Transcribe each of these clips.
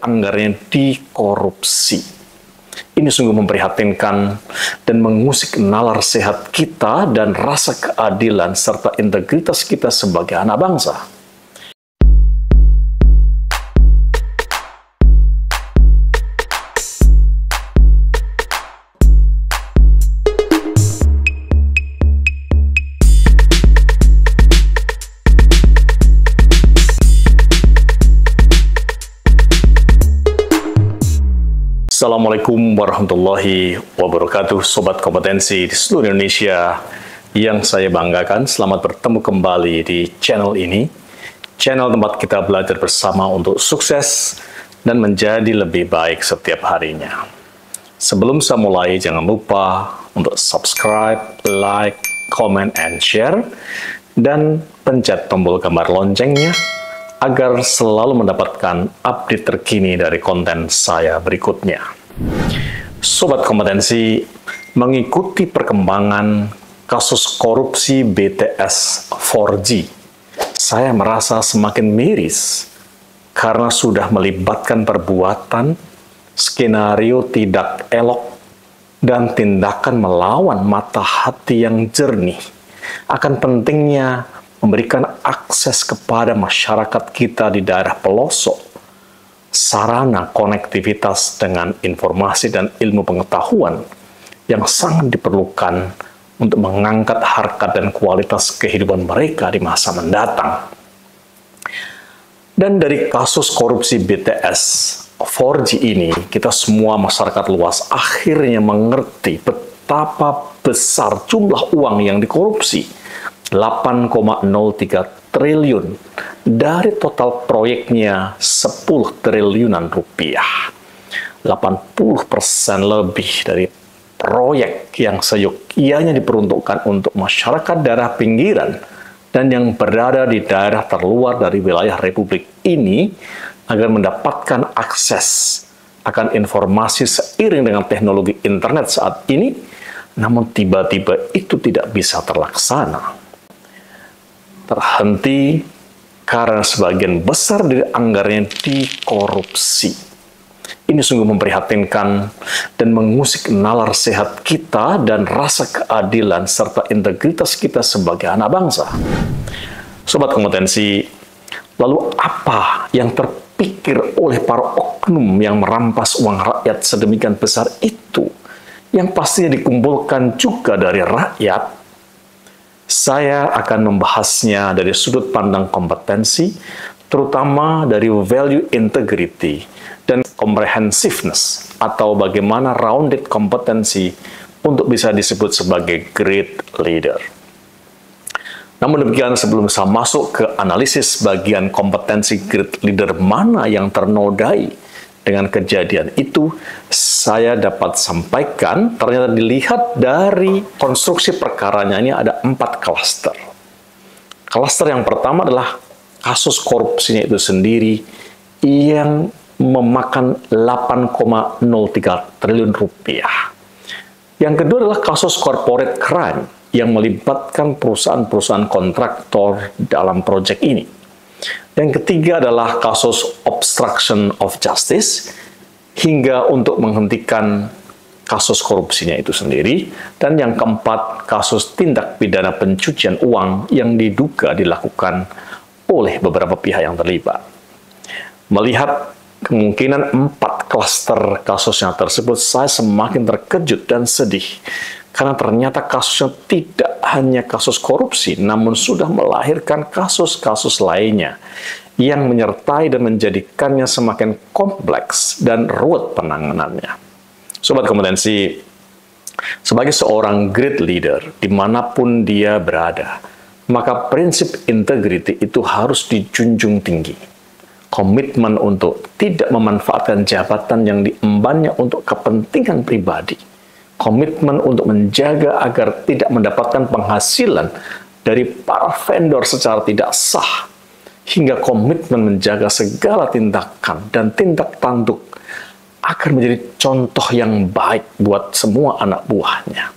anggarannya dikorupsi. Ini sungguh memprihatinkan dan mengusik nalar sehat kita dan rasa keadilan serta integritas kita sebagai anak bangsa. Assalamualaikum warahmatullahi wabarakatuh, Sobat Kompetensi di seluruh Indonesia yang saya banggakan. Selamat bertemu kembali di channel ini, channel tempat kita belajar bersama untuk sukses dan menjadi lebih baik setiap harinya. Sebelum saya mulai, jangan lupa untuk subscribe, like, comment, and share, dan pencet tombol gambar loncengnya agar selalu mendapatkan update terkini dari konten saya berikutnya. Sobat Kompetensi, mengikuti perkembangan kasus korupsi BTS 4G, saya merasa semakin miris karena sudah melibatkan perbuatan, skenario tidak elok, dan tindakan melawan mata hati yang jernih. Akan pentingnya memberikan akses kepada masyarakat kita di daerah pelosok, sarana konektivitas dengan informasi dan ilmu pengetahuan yang sangat diperlukan untuk mengangkat harkat dan kualitas kehidupan mereka di masa mendatang. Dan dari kasus korupsi BTS 4G ini, kita semua masyarakat luas akhirnya mengerti betapa besar jumlah uang yang dikorupsi. 8,03 triliun dari total proyeknya 10 triliunan rupiah. 80% lebih dari proyek yang seyogyanya diperuntukkan untuk masyarakat daerah pinggiran dan yang berada di daerah terluar dari wilayah Republik ini agar mendapatkan akses akan informasi seiring dengan teknologi internet saat ini, namun tiba-tiba itu tidak bisa terlaksana. Terhenti karena sebagian besar dari anggarannya dikorupsi. Ini sungguh memprihatinkan dan mengusik nalar sehat kita dan rasa keadilan serta integritas kita sebagai anak bangsa. Sobat Kompetensi, lalu apa yang terpikir oleh para oknum yang merampas uang rakyat sedemikian besar itu, yang pastinya dikumpulkan juga dari rakyat? Saya akan membahasnya dari sudut pandang kompetensi, terutama dari value integrity dan comprehensiveness, atau bagaimana rounded kompetensi untuk bisa disebut sebagai great leader. Namun demikian, sebelum saya masuk ke analisis bagian kompetensi great leader mana yang ternodai dengan kejadian itu, saya dapat sampaikan ternyata dilihat dari konstruksi perkaranya ini ada 4 klaster. Klaster yang pertama adalah kasus korupsinya itu sendiri yang memakan 8,03 triliun rupiah. Yang kedua adalah kasus corporate crime yang melibatkan perusahaan-perusahaan kontraktor dalam proyek ini. Yang ketiga adalah kasus obstruction of justice, hingga untuk menghentikan kasus korupsinya itu sendiri. Dan yang keempat, kasus tindak pidana pencucian uang yang diduga dilakukan oleh beberapa pihak yang terlibat. Melihat kemungkinan 4 klaster kasusnya tersebut, saya semakin terkejut dan sedih. Karena ternyata kasusnya tidak hanya kasus korupsi, namun sudah melahirkan kasus-kasus lainnya yang menyertai dan menjadikannya semakin kompleks dan ruwet penanganannya. Sobat Kompetensi, sebagai seorang great leader, dimanapun dia berada, maka prinsip integrity itu harus dijunjung tinggi. Komitmen untuk tidak memanfaatkan jabatan yang diembannya untuk kepentingan pribadi. Komitmen untuk menjaga agar tidak mendapatkan penghasilan dari para vendor secara tidak sah, hingga komitmen menjaga segala tindakan dan tindak tanduk agar menjadi contoh yang baik buat semua anak buahnya.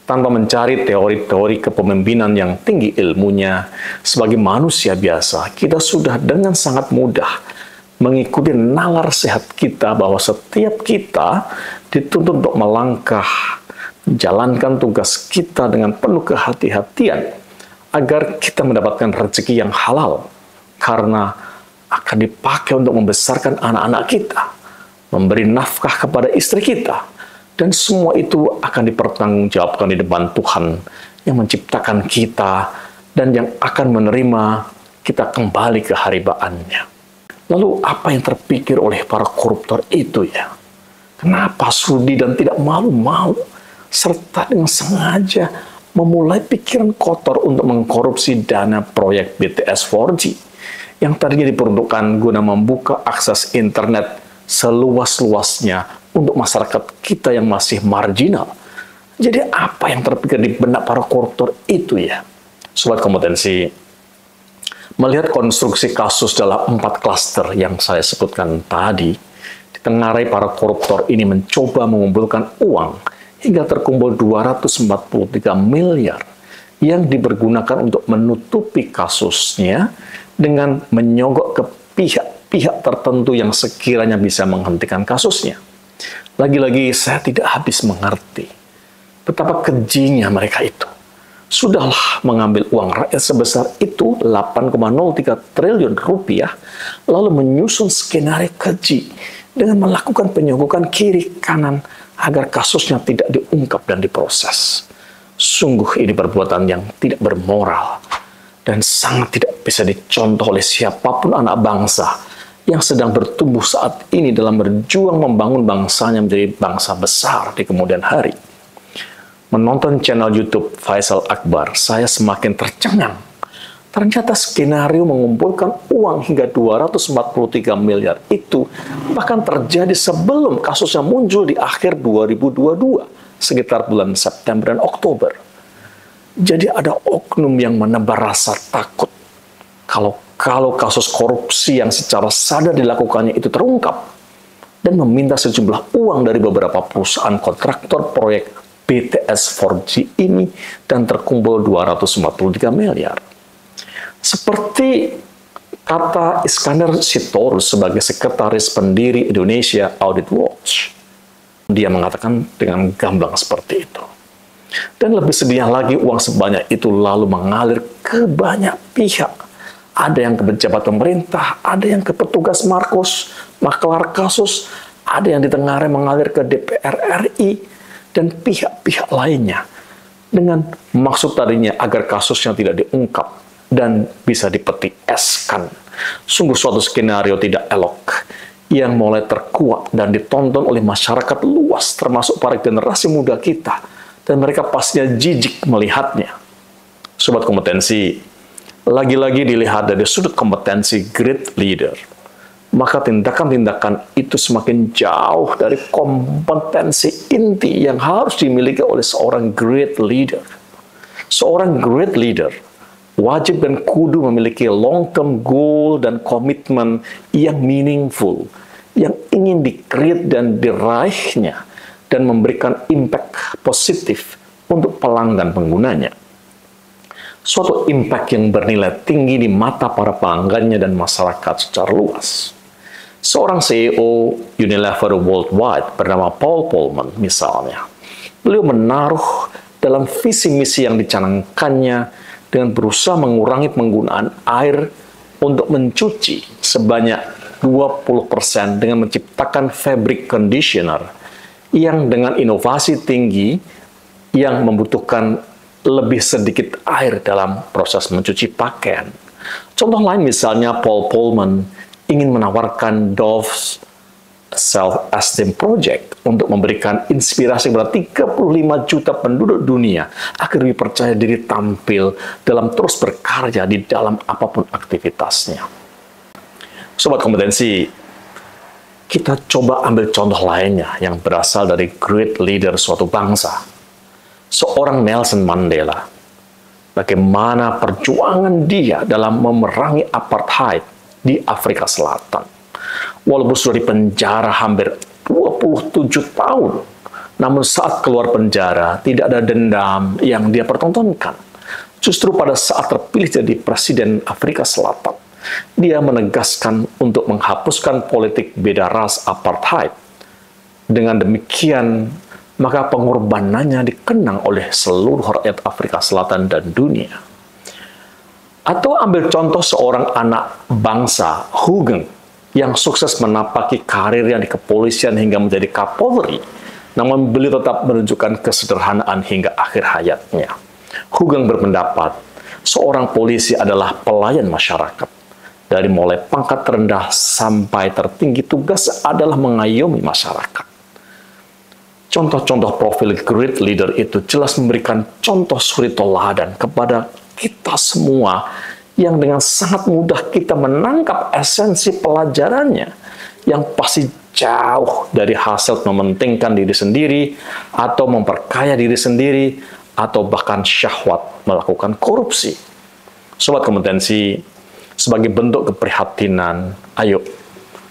Tanpa mencari teori-teori kepemimpinan yang tinggi ilmunya, sebagai manusia biasa, kita sudah dengan sangat mudah mengikuti nalar sehat kita bahwa setiap kita dituntut untuk melangkah, menjalankan tugas kita dengan penuh kehati-hatian agar kita mendapatkan rezeki yang halal, karena akan dipakai untuk membesarkan anak-anak kita, memberi nafkah kepada istri kita, dan semua itu akan dipertanggungjawabkan di depan Tuhan yang menciptakan kita dan yang akan menerima kita kembali ke haribaannya. Lalu apa yang terpikir oleh para koruptor itu ya? Kenapa sudi dan tidak malu-malu serta dengan sengaja memulai pikiran kotor untuk mengkorupsi dana proyek BTS 4G yang tadinya diperuntukkan guna membuka akses internet seluas-luasnya untuk masyarakat kita yang masih marginal? Jadi apa yang terpikir di benak para koruptor itu ya? Sobat kompetensi, melihat konstruksi kasus dalam 4 klaster yang saya sebutkan tadi, ditengarai para koruptor ini mencoba mengumpulkan uang hingga terkumpul 243 miliar yang dipergunakan untuk menutupi kasusnya dengan menyogok ke pihak-pihak tertentu yang sekiranya bisa menghentikan kasusnya. Lagi-lagi saya tidak habis mengerti betapa kejinya mereka itu. Sudahlah mengambil uang rakyat sebesar itu, 8,03 triliun rupiah, lalu menyusun skenario keji dengan melakukan penyogokan kiri kanan agar kasusnya tidak diungkap dan diproses. Sungguh ini perbuatan yang tidak bermoral dan sangat tidak bisa dicontoh oleh siapapun anak bangsa yang sedang bertumbuh saat ini dalam berjuang membangun bangsanya menjadi bangsa besar di kemudian hari. Menonton channel YouTube Faisal Akbar, saya semakin tercengang. Ternyata skenario mengumpulkan uang hingga 243 miliar itu bahkan terjadi sebelum kasusnya muncul di akhir 2022, sekitar bulan September dan Oktober. Jadi ada oknum yang menebar rasa takut kalau kasus korupsi yang secara sadar dilakukannya itu terungkap dan meminta sejumlah uang dari beberapa perusahaan kontraktor proyek BTS 4G ini dan terkumpul 243 miliar. Seperti kata Iskandar Sitorus sebagai sekretaris pendiri Indonesia Audit Watch, dia mengatakan dengan gamblang seperti itu. Dan lebih sedihnya lagi, uang sebanyak itu lalu mengalir ke banyak pihak. Ada yang ke pejabat pemerintah, ada yang ke petugas Markus, maklar kasus, ada yang ditengarai mengalir ke DPR RI, dan pihak-pihak lainnya, dengan maksud tadinya agar kasusnya tidak diungkap dan bisa dipeti eskan. Sungguh suatu skenario tidak elok yang mulai terkuak dan ditonton oleh masyarakat luas, termasuk para generasi muda kita, dan mereka pastinya jijik melihatnya. Sobat kompetensi, lagi-lagi dilihat dari sudut kompetensi great leader, maka tindakan-tindakan itu semakin jauh dari kompetensi inti yang harus dimiliki oleh seorang great leader. Seorang great leader wajib dan kudu memiliki long-term goal dan komitmen yang meaningful, yang ingin di-create dan diraihnya, dan memberikan impact positif untuk pelanggan penggunanya. Suatu impact yang bernilai tinggi di mata para pelanggannya dan masyarakat secara luas. Seorang CEO Unilever Worldwide bernama Paul Polman misalnya, beliau menaruh dalam visi misi yang dicanangkannya dengan berusaha mengurangi penggunaan air untuk mencuci sebanyak 20% dengan menciptakan fabric conditioner yang dengan inovasi tinggi yang membutuhkan lebih sedikit air dalam proses mencuci pakaian. Contoh lain misalnya Paul Polman ingin menawarkan Dove's Self-Esteem Project untuk memberikan inspirasi kepada 35 juta penduduk dunia agar lebih percaya diri tampil dalam terus berkarya di dalam apapun aktivitasnya. Sobat kompetensi, kita coba ambil contoh lainnya yang berasal dari great leader suatu bangsa. Seorang Nelson Mandela. Bagaimana perjuangan dia dalam memerangi apartheid di Afrika Selatan. Walaupun sudah dipenjara hampir 27 tahun, namun saat keluar penjara tidak ada dendam yang dia pertontonkan. Justru pada saat terpilih jadi Presiden Afrika Selatan, Dia menegaskan untuk menghapuskan politik beda ras apartheid. Dengan demikian, maka pengorbanannya dikenang oleh seluruh rakyat Afrika Selatan dan dunia. Atau ambil contoh seorang anak bangsa, Hugeng, yang sukses menapaki karirnya di kepolisian hingga menjadi Kapolri, namun beliau tetap menunjukkan kesederhanaan hingga akhir hayatnya. Hugeng berpendapat, seorang polisi adalah pelayan masyarakat. Dari mulai pangkat terendah sampai tertinggi, tugas adalah mengayomi masyarakat. Contoh-contoh profil great leader itu jelas memberikan contoh suri teladan kepada kita semua yang dengan sangat mudah kita menangkap esensi pelajarannya yang pasti jauh dari hasil mementingkan diri sendiri atau memperkaya diri sendiri atau bahkan syahwat melakukan korupsi. Sobat Kompetensi, sebagai bentuk keprihatinan, ayo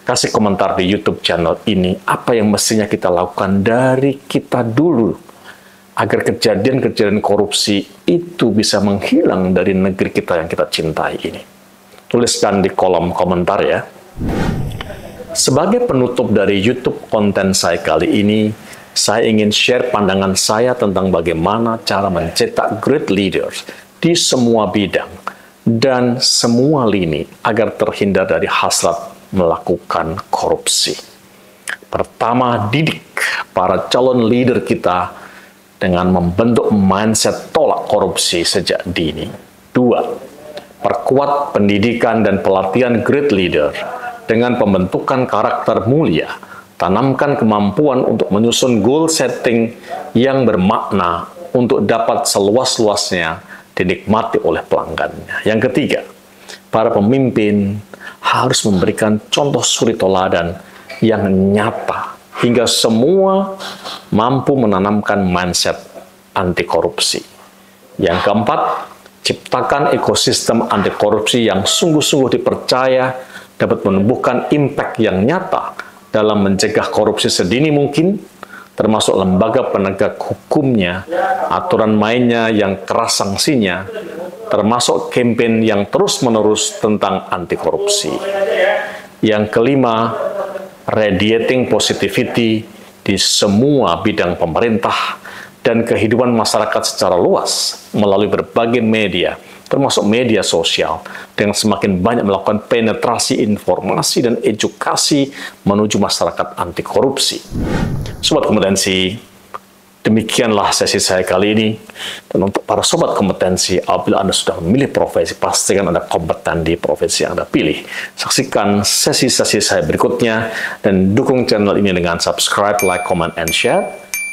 kasih komentar di YouTube channel ini apa yang mestinya kita lakukan dari kita dulu agar kejadian-kejadian korupsi itu bisa menghilang dari negeri kita yang kita cintai ini. Tuliskan di kolom komentar ya. Sebagai penutup dari YouTube konten saya kali ini, saya ingin share pandangan saya tentang bagaimana cara mencetak great leaders di semua bidang dan semua lini agar terhindar dari hasrat melakukan korupsi. Pertama, didik para calon leader kita dengan membentuk mindset tolak korupsi sejak dini. 2. Perkuat pendidikan dan pelatihan great leader dengan pembentukan karakter mulia. Tanamkan kemampuan untuk menyusun goal setting yang bermakna untuk dapat seluas-luasnya dinikmati oleh pelanggannya. Yang ketiga, para pemimpin harus memberikan contoh suri teladan yang nyata hingga semua mampu menanamkan mindset anti korupsi. Yang keempat, ciptakan ekosistem anti korupsi yang sungguh-sungguh dipercaya dapat menumbuhkan impact yang nyata dalam mencegah korupsi sedini mungkin, termasuk lembaga penegak hukumnya, aturan mainnya yang keras sanksinya, termasuk kampanye yang terus-menerus tentang anti korupsi. Yang kelima, radiating positivity di semua bidang pemerintah dan kehidupan masyarakat secara luas melalui berbagai media, termasuk media sosial, dengan semakin banyak melakukan penetrasi informasi dan edukasi menuju masyarakat anti korupsi. Sobat Kompetensi, demikianlah sesi saya kali ini. Dan untuk para sobat kompetensi, apabila Anda sudah memilih profesi, pastikan Anda kompeten di profesi yang Anda pilih. Saksikan sesi-sesi saya berikutnya dan dukung channel ini dengan subscribe, like, comment, and share.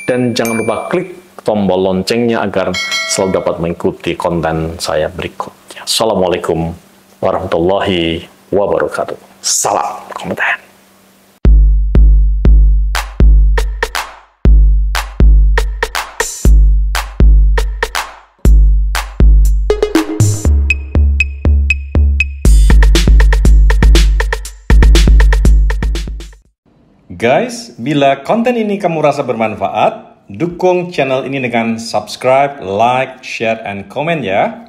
Dan jangan lupa klik tombol loncengnya agar selalu dapat mengikuti konten saya berikutnya. Assalamualaikum warahmatullahi wabarakatuh. Salam kompeten. Guys, bila konten ini kamu rasa bermanfaat, dukung channel ini dengan subscribe, like, share, and comment ya.